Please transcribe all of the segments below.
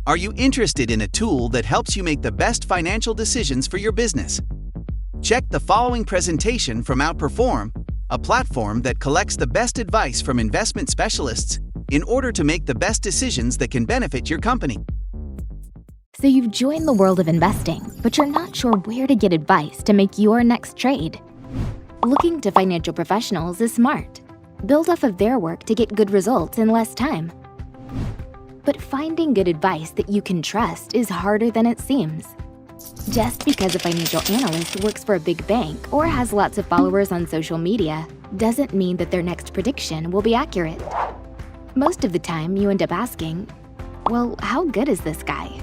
Are you interested in a tool that helps you make the best financial decisions for your business? Check the following presentation from OUTPRFRM, a platform that collects the best advice from investment specialists in order to make the best decisions that can benefit your company. So you've joined the world of investing, but you're not sure where to get advice to make your next trade. Looking to financial professionals is smart. Build off of their work to get good results in less time. But finding good advice that you can trust is harder than it seems. Just because a financial analyst works for a big bank or has lots of followers on social media doesn't mean that their next prediction will be accurate. Most of the time, you end up asking, well, how good is this guy?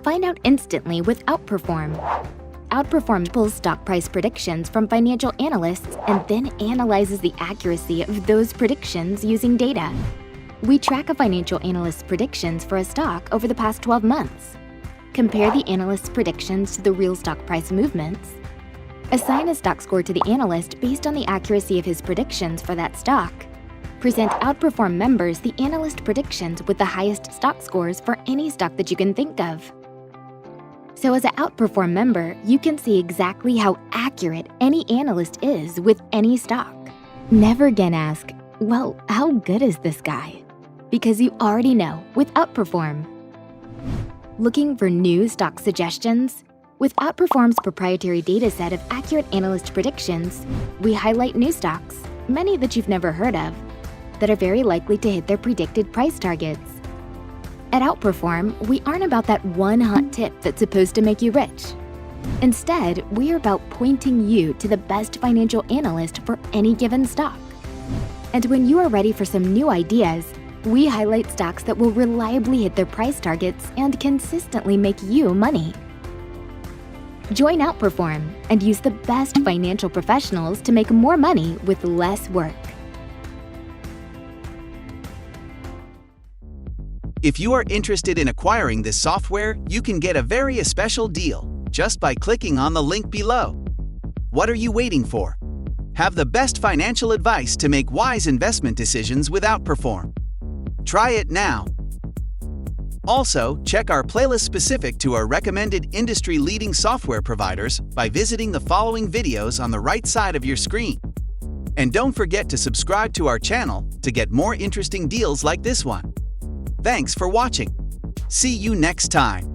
Find out instantly with OUTPRFRM. OUTPRFRM pulls stock price predictions from financial analysts and then analyzes the accuracy of those predictions using data. We track a financial analyst's predictions for a stock over the past 12 months. Compare the analyst's predictions to the real stock price movements. Assign a stock score to the analyst based on the accuracy of his predictions for that stock. Present OUTPRFRM members the analyst predictions with the highest stock scores for any stock that you can think of. So as an OUTPRFRM member, you can see exactly how accurate any analyst is with any stock. Never again ask, well, how good is this guy? Because you already know with OUTPRFRM. Looking for new stock suggestions? With OUTPRFRM's proprietary dataset of accurate analyst predictions, we highlight new stocks, many that you've never heard of, that are very likely to hit their predicted price targets. At OUTPRFRM, we aren't about that one hot tip that's supposed to make you rich. Instead, we're about pointing you to the best financial analyst for any given stock. And when you are ready for some new ideas, we highlight stocks that will reliably hit their price targets and consistently make you money. Join OUTPRFRM and use the best financial professionals to make more money with less work. If you are interested in acquiring this software, you can get a very special deal just by clicking on the link below. What are you waiting for? Have the best financial advice to make wise investment decisions with OUTPRFRM. Try it now. Also, check our playlist specific to our recommended industry-leading software providers by visiting the following videos on the right side of your screen. And don't forget to subscribe to our channel to get more interesting deals like this one. Thanks for watching. See you next time.